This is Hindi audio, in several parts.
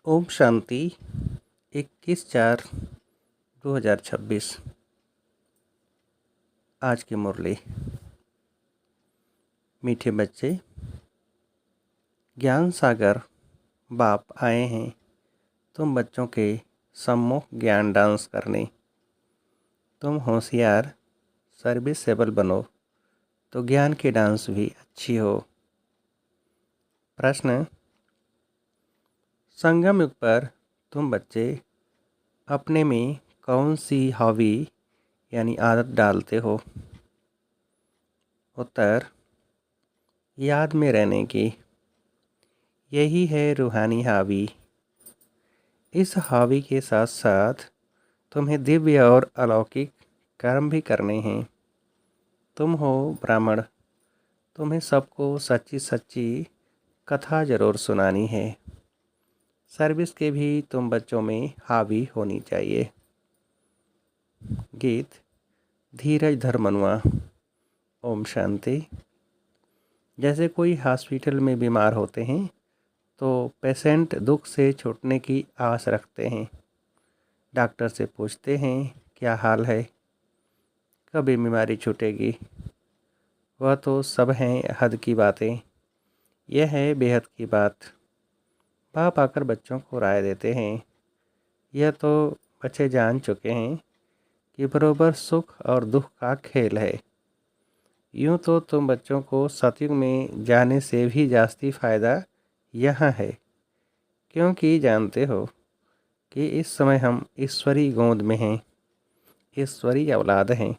ओम शांति 21/4/2026। आज की मुरली। मीठे बच्चे, ज्ञान सागर बाप आए हैं तुम बच्चों के सम्मुख ज्ञान डांस करने। तुम होशियार सर्विसेबल बनो तो ज्ञान की डांस भी अच्छी हो। प्रश्न: संगम युग पर तुम बच्चे अपने में कौन सी हॉबी यानी आदत डालते हो? उत्तर: याद में रहने की। यही है रूहानी हॉबी। इस हॉबी के साथ साथ तुम्हें दिव्य और अलौकिक कर्म भी करने हैं। तुम हो ब्राह्मण, तुम्हें सबको सच्ची सच्ची कथा ज़रूर सुनानी है। सर्विस के भी तुम बच्चों में हॉबी होनी चाहिए। गीत धीरज धर मनुआ। ओम शांति। जैसे कोई हॉस्पिटल में बीमार होते हैं तो पेशेंट दुख से छूटने की आस रखते हैं। डॉक्टर से पूछते हैं क्या हाल है, कब बीमारी छूटेगी। वह तो सब हैं हद की बातें, यह है बेहद की बात। बाप आकर बच्चों को राय देते हैं। यह तो बच्चे जान चुके हैं कि बरोबर सुख और दुख का खेल है। यूँ तो तुम बच्चों को सतयुग में जाने से भी जास्ती फ़ायदा यहाँ है, क्योंकि जानते हो कि इस समय हम ईश्वरी गोद में हैं, ईश्वरी औलाद हैं।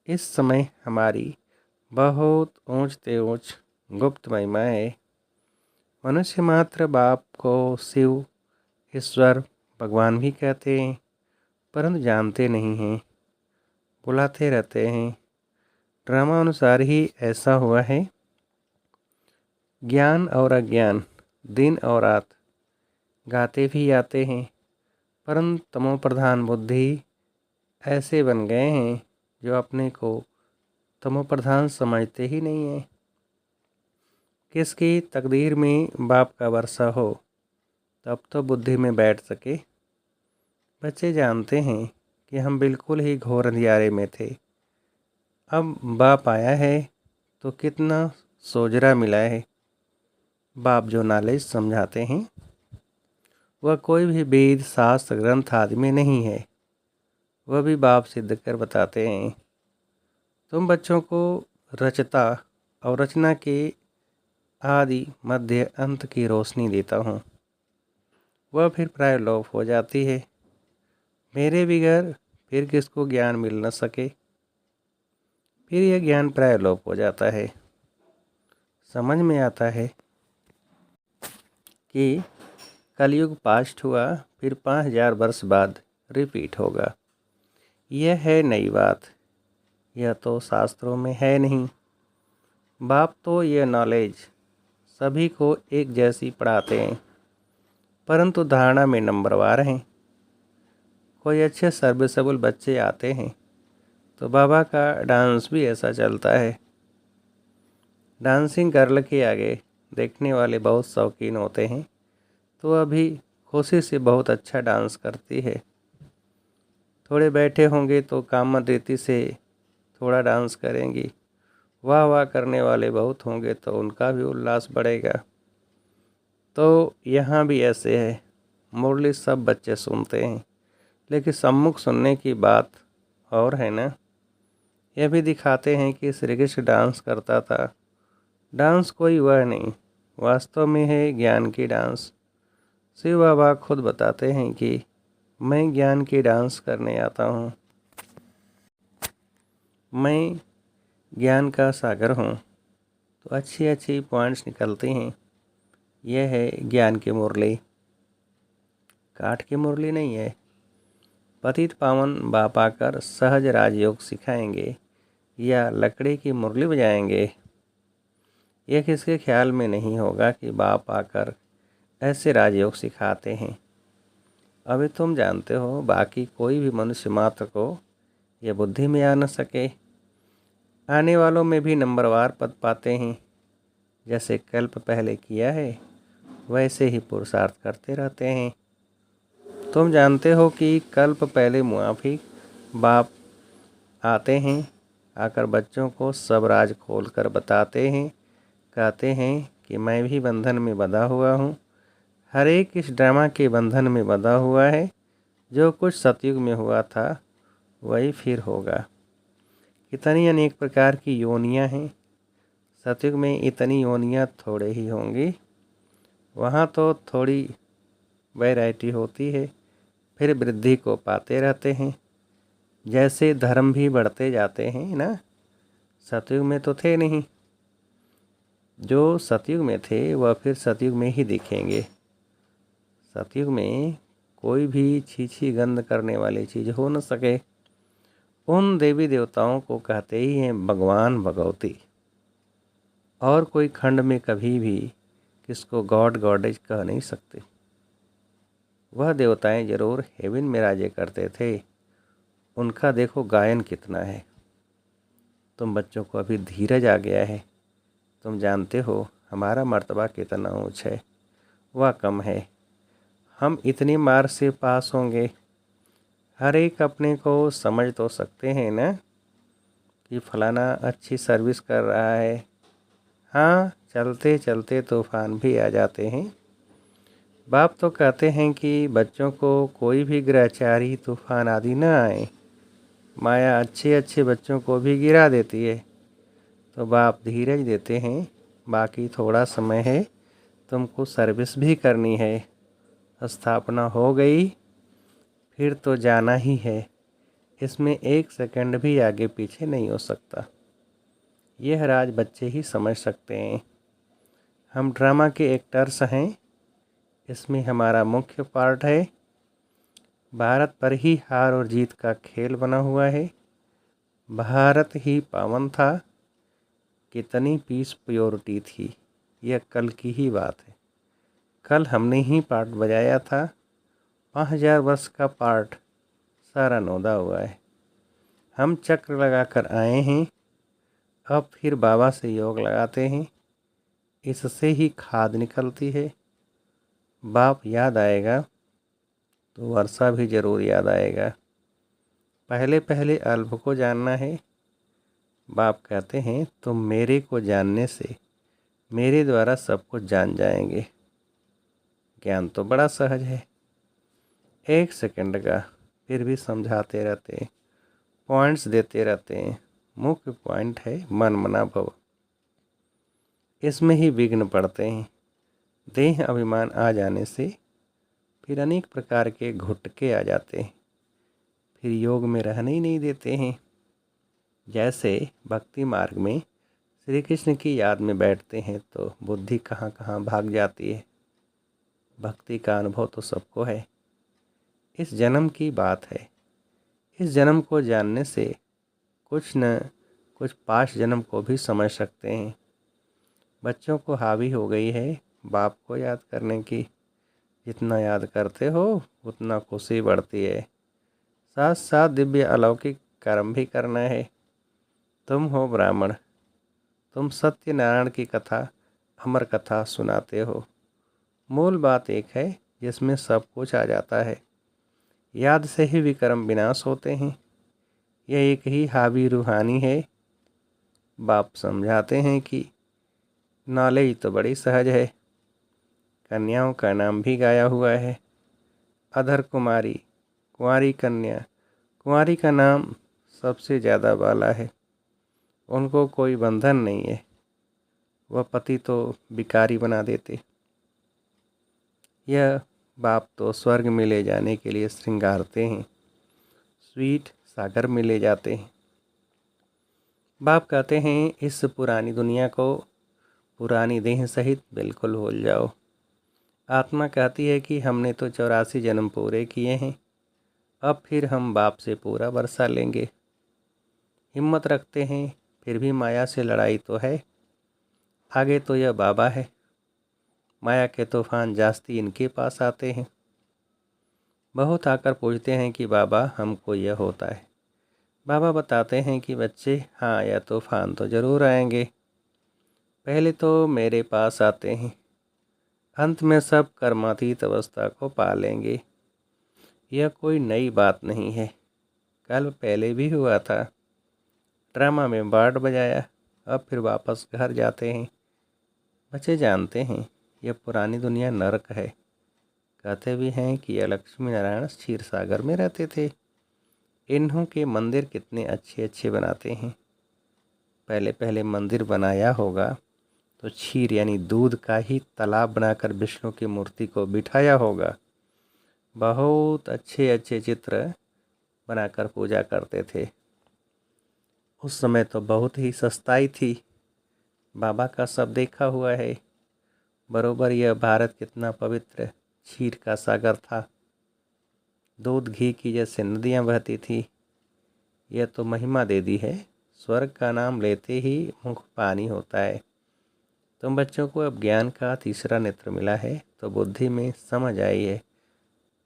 इस समय हमारी बहुत ऊंचते ऊंच गुप्त महिमा है। मनुष्य मात्र बाप को शिव, ईश्वर, भगवान भी कहते हैं, परंतु जानते नहीं हैं, बुलाते रहते हैं। ड्रामा अनुसार ही ऐसा हुआ है। ज्ञान और अज्ञान दिन और रात गाते भी आते हैं, परंतु तमो प्रधान बुद्धि ऐसे बन गए हैं जो अपने को तमो प्रधान समझते ही नहीं हैं। किसकी तकदीर में बाप का वर्षा हो तब तो बुद्धि में बैठ सके। बच्चे जानते हैं कि हम बिल्कुल ही घोर अंधियारे में थे। अब बाप आया है तो कितना सोजरा मिला है। बाप जो नॉलेज समझाते हैं वह कोई भी वेद शास्त्र ग्रंथ आदि में नहीं है, वह भी बाप सिद्ध कर बताते हैं। तुम बच्चों को रचता और रचना के आदि मध्य अंत की रोशनी देता हूँ। वह फिर प्राय लोप हो जाती है। मेरे बगैर फिर किसको ज्ञान मिल न सके, फिर यह ज्ञान प्राय लोप हो जाता है। समझ में आता है कि कलयुग पास्ट हुआ, फिर 5000 वर्ष बाद रिपीट होगा। यह है नई बात, यह तो शास्त्रों में है नहीं। बाप तो यह नॉलेज सभी को एक जैसी पढ़ाते हैं, परंतु धारणा में नंबरवार हैं। कोई अच्छे सर्विसेबल बच्चे आते हैं तो बाबा का डांस भी ऐसा चलता है। डांसिंग गर्ल के आगे देखने वाले बहुत शौकीन होते हैं, तो अभी खुशी से बहुत अच्छा डांस करती है। थोड़े बैठे होंगे तो कामन रीति से थोड़ा डांस करेंगी। वाह वाह करने वाले बहुत होंगे तो उनका भी उल्लास बढ़ेगा। तो यहाँ भी ऐसे है। मुरली सब बच्चे सुनते हैं, लेकिन सम्मुख सुनने की बात और है ना। यह भी दिखाते हैं कि श्री कृष्ण डांस करता था। डांस कोई वह नहीं, वास्तव में है ज्ञान की डांस। शिव बाबा खुद बताते हैं कि मैं ज्ञान की डांस करने आता हूँ। मैं ज्ञान का सागर हूँ। तो अच्छी अच्छी पॉइंट्स निकलती हैं। यह है ज्ञान की मुरली, काठ की मुरली नहीं है। पतित पावन बाप आकर सहज राजयोग सिखाएंगे या लकड़ी की मुरली बजाएंगे, यह किसके ख्याल में नहीं होगा कि बाप आकर ऐसे राजयोग सिखाते हैं। अभी तुम जानते हो बाकी कोई भी मनुष्य मात्र को यह बुद्धि में आ न सके। आने वालों में भी नंबरवार पद पाते हैं। जैसे कल्प पहले किया है वैसे ही पुरुषार्थ करते रहते हैं। तुम जानते हो कि कल्प पहले मुआफिक बाप आते हैं, आकर बच्चों को सब राज खोल कर बताते हैं, कहते हैं कि मैं भी बंधन में बंधा हुआ हूँ। हर एक इस ड्रामा के बंधन में बंधा हुआ है। जो कुछ सतयुग में हुआ था वही फिर होगा। कितनी अनेक प्रकार की योनियाँ हैं। सतयुग में इतनी योनियाँ थोड़े ही होंगी। वहाँ तो थोड़ी वैरायटी होती है, फिर वृद्धि को पाते रहते हैं। जैसे धर्म भी बढ़ते जाते हैं ना। सतयुग में तो थे नहीं। जो सतयुग में थे वह फिर सतयुग में ही दिखेंगे। सतयुग में कोई भी छीछी गंध करने वाली चीज़ हो न सके। उन देवी देवताओं को कहते ही हैं भगवान भगवती। और कोई खंड में कभी भी किसको गॉड गॉडेज कह नहीं सकते। वह देवताएं जरूर हेवन में राज्य करते थे। उनका देखो गायन कितना है। तुम बच्चों को अभी धीरज आ गया है। तुम जानते हो हमारा मर्तबा कितना ऊंच है, वह कम है। हम इतनी मार से पास होंगे। हर एक अपने को समझ तो सकते हैं ना कि फलाना अच्छी सर्विस कर रहा है। हाँ, चलते चलते तूफान भी आ जाते हैं। बाप तो कहते हैं कि बच्चों को कोई भी ग्रहचारी तूफान आदि न आए। माया अच्छे अच्छे बच्चों को भी गिरा देती है। तो बाप धीरज देते हैं, बाकी थोड़ा समय है, तुमको सर्विस भी करनी है। स्थापना हो गई फिर तो जाना ही है। इसमें एक सेकंड भी आगे पीछे नहीं हो सकता। यह राज बच्चे ही समझ सकते हैं। हम ड्रामा के एक्टर्स हैं। इसमें हमारा मुख्य पार्ट है। भारत पर ही हार और जीत का खेल बना हुआ है। भारत ही पावन था। कितनी पीस प्योरिटी थी। यह कल की ही बात है। कल हमने ही पार्ट बजाया था। 5000 वर्ष का पार्ट सारा नोदा हुआ है। हम चक्र लगाकर आए हैं। अब फिर बाबा से योग लगाते हैं। इससे ही खाद निकलती है। बाप याद आएगा तो वर्षा भी ज़रूर याद आएगा। पहले पहले अल्प को जानना है। बाप कहते हैं तुम मेरे को जानने से मेरे द्वारा सब कुछ जान जाएंगे। ज्ञान तो बड़ा सहज है, एक सेकंड का, फिर भी समझाते रहते हैं, पॉइंट्स देते रहते हैं। मुख्य पॉइंट है मन मना भव। इसमें ही विघ्न पड़ते हैं। देह अभिमान आ जाने से फिर अनेक प्रकार के घुटके आ जाते हैं। फिर योग में रहने ही नहीं देते हैं। जैसे भक्ति मार्ग में श्री कृष्ण की याद में बैठते हैं तो बुद्धि कहाँ कहाँ भाग जाती है। भक्ति का अनुभव तो सबको है। इस जन्म की बात है। इस जन्म को जानने से कुछ न कुछ पास्ट जन्म को भी समझ सकते हैं। बच्चों को हावी हो गई है बाप को याद करने की। जितना याद करते हो उतना खुशी बढ़ती है। साथ साथ दिव्य अलौकिक कर्म भी करना है। तुम हो ब्राह्मण, तुम सत्यनारायण की कथा, अमर कथा सुनाते हो। मूल बात एक है जिसमें सब कुछ आ जाता है। याद से ही विकर्म विनाश होते हैं। यह एक ही हावी रूहानी है। बाप समझाते हैं कि नॉलेज तो बड़ी सहज है। कन्याओं का नाम भी गाया हुआ है। अधर कुमारी, कुंवारी कन्या। कुंवारी का नाम सबसे ज़्यादा बाला है। उनको कोई बंधन नहीं है। वह पति तो भिखारी बना देते। यह बाप तो स्वर्ग में ले जाने के लिए श्रृंगारते हैं, स्वीट सागर में ले जाते हैं। बाप कहते हैं इस पुरानी दुनिया को पुरानी देह सहित बिल्कुल भूल जाओ। आत्मा कहती है कि हमने तो 84 जन्म पूरे किए हैं, अब फिर हम बाप से पूरा वर्षा लेंगे। हिम्मत रखते हैं, फिर भी माया से लड़ाई तो है। आगे तो यह बाबा है। माया के तूफान जास्ती इनके पास आते हैं। बहुत आकर पूछते हैं कि बाबा हमको यह होता है। बाबा बताते हैं कि बच्चे, हाँ, यह तूफान तो ज़रूर आएंगे। पहले तो मेरे पास आते हैं, अंत में सब कर्मातीत अवस्था को पा लेंगे। यह कोई नई बात नहीं है, कल पहले भी हुआ था। ड्रामा में बाड़ बजाया, अब फिर वापस घर जाते हैं। बच्चे जानते हैं यह पुरानी दुनिया नरक है। कहते भी हैं कि यह लक्ष्मी नारायण क्षीर सागर में रहते थे। इन्हों के मंदिर कितने अच्छे अच्छे बनाते हैं। पहले पहले मंदिर बनाया होगा तो क्षीर यानी दूध का ही तालाब बनाकर विष्णु की मूर्ति को बिठाया होगा। बहुत अच्छे अच्छे चित्र बनाकर पूजा करते थे। उस समय तो बहुत ही सस्ताई थी। बाबा का सब देखा हुआ है। बरोबर यह भारत कितना पवित्र क्षीर का सागर था। दूध घी की जैसे नदियाँ बहती थी। यह तो महिमा दे दी है। स्वर्ग का नाम लेते ही मुख पानी होता है। तुम बच्चों को अब ज्ञान का तीसरा नेत्र मिला है तो बुद्धि में समझ आई है।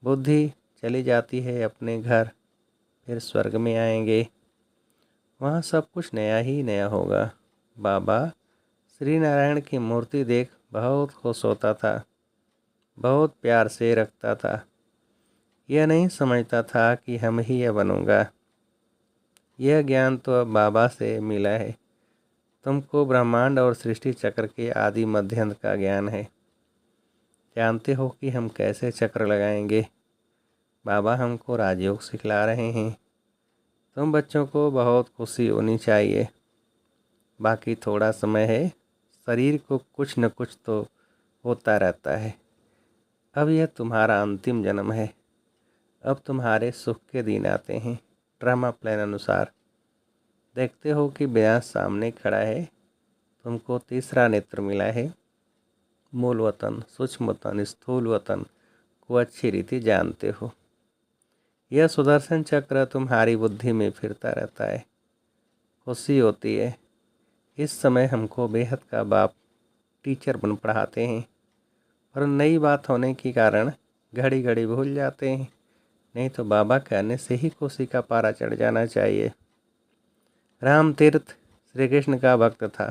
बुद्धि चली जाती है अपने घर, फिर स्वर्ग में आएंगे। वहाँ सब कुछ नया ही नया होगा। बाबा श्री नारायण की मूर्ति देख बहुत खुश होता था, बहुत प्यार से रखता था। यह नहीं समझता था कि हम ही यह बनूंगा। यह ज्ञान तो अब बाबा से मिला है। तुमको ब्रह्मांड और सृष्टि चक्र के आदि मध्यांत का ज्ञान है। जानते हो कि हम कैसे चक्र लगाएंगे। बाबा हमको राजयोग सिखला रहे हैं। तुम बच्चों को बहुत खुशी होनी चाहिए। बाकी थोड़ा समय है, शरीर को कुछ न कुछ तो होता रहता है। अब यह तुम्हारा अंतिम जन्म है। अब तुम्हारे सुख के दिन आते हैं। ड्रामा प्लान अनुसार देखते हो कि ब्याह सामने खड़ा है। तुमको तीसरा नेत्र मिला है। मूल वतन, सूक्ष्म वतन, स्थूल वतन को अच्छी रीति जानते हो। यह सुदर्शन चक्र तुम्हारी बुद्धि में फिरता रहता है। खुशी होती है। इस समय हमको बेहद का बाप टीचर बन पढ़ाते हैं, पर नई बात होने के कारण घड़ी घड़ी भूल जाते हैं। नहीं तो बाबा कहने से ही खुशी का पारा चढ़ जाना चाहिए। राम तीर्थ श्री कृष्ण का भक्त था,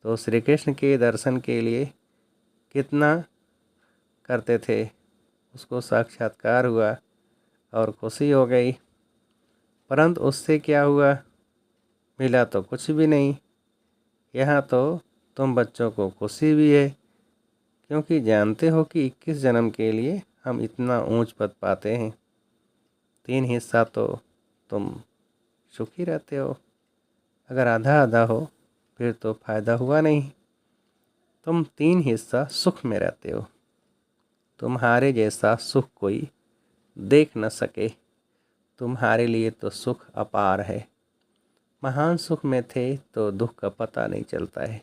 तो श्री कृष्ण के दर्शन के लिए कितना करते थे। उसको साक्षात्कार हुआ और खुशी हो गई, परंतु उससे क्या हुआ? मिला तो कुछ भी नहीं। यहाँ तो तुम बच्चों को खुशी भी है, क्योंकि जानते हो कि 21 जन्म के लिए हम इतना ऊंच पद पाते हैं। 3 हिस्सा तो तुम सुखी रहते हो। अगर आधा आधा हो फिर तो फायदा हुआ नहीं। तुम 3 हिस्सा सुख में रहते हो। तुम्हारे जैसा सुख कोई देख न सके। तुम्हारे लिए तो सुख अपार है। महान सुख में थे तो दुख का पता नहीं चलता है।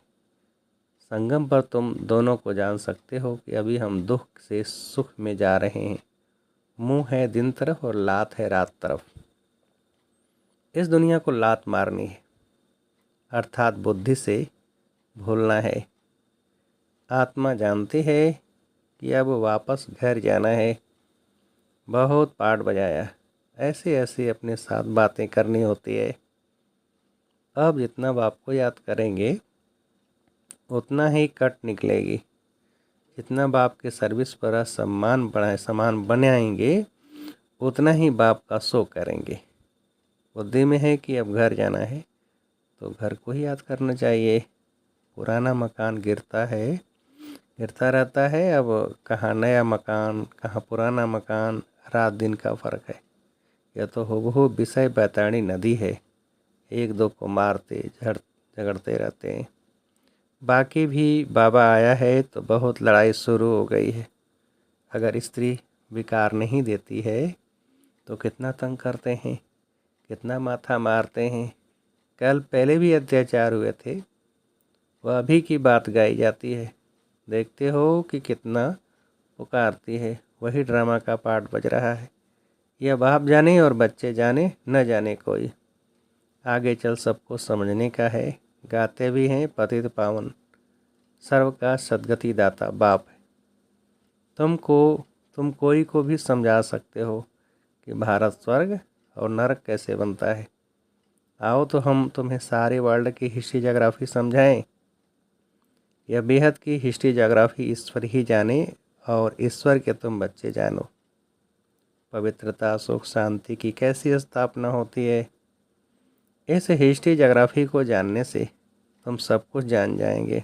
संगम पर तुम दोनों को जान सकते हो कि अभी हम दुख से सुख में जा रहे हैं। मुंह है दिन तरफ और लात है रात तरफ। इस दुनिया को लात मारनी है, अर्थात बुद्धि से भूलना है। आत्मा जानती है कि अब वापस घर जाना है। बहुत पाठ बजाया, ऐसे ऐसे अपने साथ बातें करनी होती है। अब जितना बाप को याद करेंगे उतना ही कट निकलेगी। जितना बाप के सर्विस पर सम्मान बनाएंगे उतना ही बाप का शो करेंगे। बुद्धि में है कि अब घर जाना है तो घर को ही याद करना चाहिए। पुराना मकान गिरता रहता है। अब कहाँ नया मकान, कहाँ पुराना मकान, रात दिन का फ़र्क है। यह तो हूबहू विषय बैताड़ी नदी है। एक दो को मारते झगड़ते रहते हैं। बाकी भी बाबा आया है तो बहुत लड़ाई शुरू हो गई है। अगर स्त्री विकार नहीं देती है तो कितना तंग करते हैं, कितना माथा मारते हैं। कल पहले भी अत्याचार हुए थे, वह अभी की बात गाई जाती है। देखते हो कि कितना पुकारती है। वही ड्रामा का पार्ट बज रहा है। यह बाप जाने और बच्चे जाने न जाने कोई। आगे चल सबको समझने का है। गाते भी हैं पतित पावन, सर्व का सद्गति दाता बाप है। तुम कोई को भी समझा सकते हो कि भारत स्वर्ग और नरक कैसे बनता है। आओ तो हम तुम्हें सारे वर्ल्ड की हिस्ट्री ज्योग्राफी समझाएं। यह बेहद की हिस्ट्री ज्योग्राफी ईश्वर ही जाने और ईश्वर के तुम बच्चे जानो। पवित्रता सुख शांति की कैसी स्थापना होती है। इस हिस्ट्री ज्योग्राफी को जानने से तुम सब कुछ जान जाएंगे।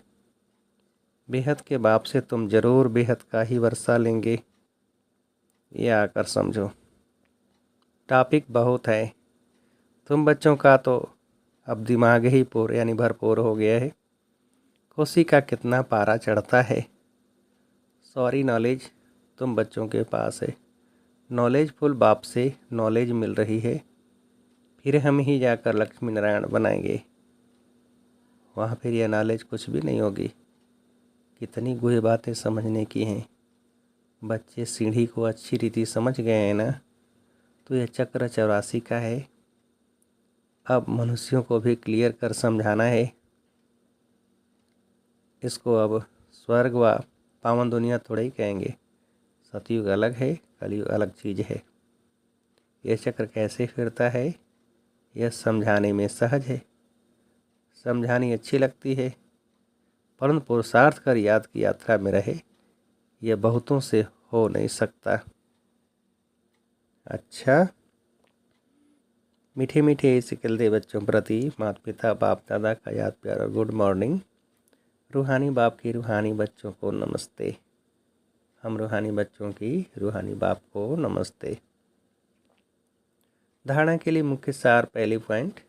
बेहद के बाप से तुम जरूर बेहद का ही वर्षा लेंगे। ये आकर समझो। टॉपिक बहुत है। तुम बच्चों का तो अब दिमाग ही भरपूर हो गया है। खुशी का कितना पारा चढ़ता है। सॉरी नॉलेज तुम बच्चों के पास है। नॉलेजफुल बाप से नॉलेज मिल रही है। फिर हम ही जाकर लक्ष्मी नारायण बनाएंगे। वहाँ फिर यह नॉलेज कुछ भी नहीं होगी। कितनी गुहे बातें समझने की हैं। बच्चे सीढ़ी को अच्छी रीति समझ गए हैं ना। तो यह चक्र 84 का है। अब मनुष्यों को भी क्लियर कर समझाना है। इसको अब स्वर्ग व पावन दुनिया थोड़ा ही कहेंगे। सतयुग अलग है, कलयुग अलग चीज़ है। यह चक्र कैसे फिरता है यह समझाने में सहज है। समझानी अच्छी लगती है, परंतु पुरुषार्थ कर याद की यात्रा में रहे यह बहुतों से हो नहीं सकता। अच्छा, मीठे मीठे सिकलते बच्चों प्रति माता पिता बाप दादा का याद प्यार और गुड मॉर्निंग। रूहानी बाप की रूहानी बच्चों को नमस्ते। हम रूहानी बच्चों की रूहानी बाप को नमस्ते। धारणा के लिए मुख्य सार पहली पॉइंट।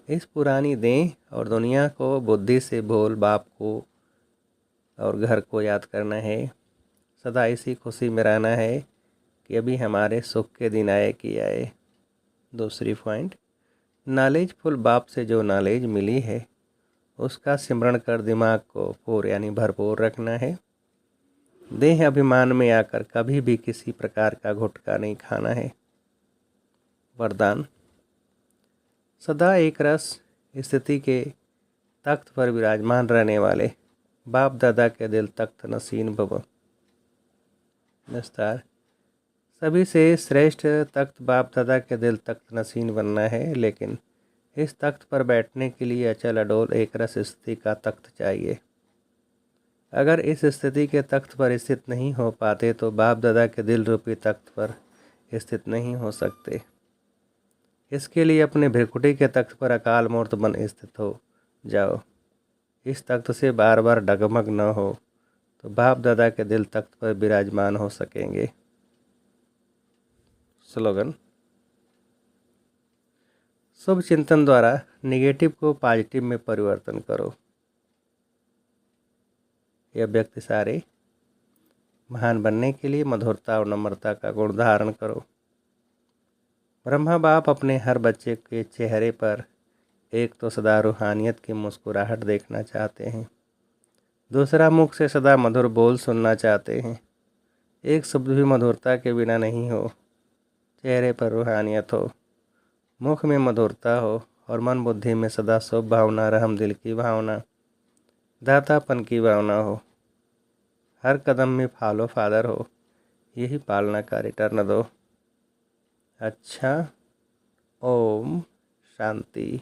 इस पुरानी देह और दुनिया को बुद्धि से भूल बाप को और घर को याद करना है। सदा इसी खुशी में रहना है कि अभी हमारे सुख के दिन आए कि आए। दूसरी पॉइंट, नॉलेजफुल बाप से जो नॉलेज मिली है उसका सिमरण कर दिमाग को भरपूर रखना है। देह अभिमान में आकर कभी भी किसी प्रकार का घुटका नहीं खाना है। वरदान, सदा एक रस स्थिति के तख्त पर विराजमान रहने वाले बाप दादा के दिल तख्त नसीन भव। विस्तार, सभी से श्रेष्ठ तख्त बाप दादा के दिल तख्त नसीन बनना है, लेकिन इस तख्त पर बैठने के लिए अचल अडोल एक रस स्थिति का तख्त चाहिए। अगर इस स्थिति के तख्त पर स्थित नहीं हो पाते तो बाप दादा के दिल रूपी तख्त पर स्थित नहीं हो सकते। इसके लिए अपने भ्रिकुटी के तख्त पर अकाल मूर्त बन स्थित हो जाओ। इस तख्त से बार बार डगमग न हो तो बाप दादा के दिल तख्त पर विराजमान हो सकेंगे। स्लोगन, शुभ चिंतन द्वारा निगेटिव को पॉजिटिव में परिवर्तन करो। यह व्यक्ति सारे महान बनने के लिए मधुरता और नम्रता का गुण धारण करो। ब्रह्मा बाप अपने हर बच्चे के चेहरे पर एक तो सदा रूहानियत की मुस्कुराहट देखना चाहते हैं, दूसरा मुख से सदा मधुर बोल सुनना चाहते हैं। एक शब्द भी मधुरता के बिना नहीं हो। चेहरे पर रूहानियत हो, मुख में मधुरता हो और मन बुद्धि में सदा शुभ भावना, रहम दिल की भावना, दातापन की भावना हो। हर कदम में फॉलो फादर हो। यही पालना का रिटर्न दो। अच्छा, ओम शांति।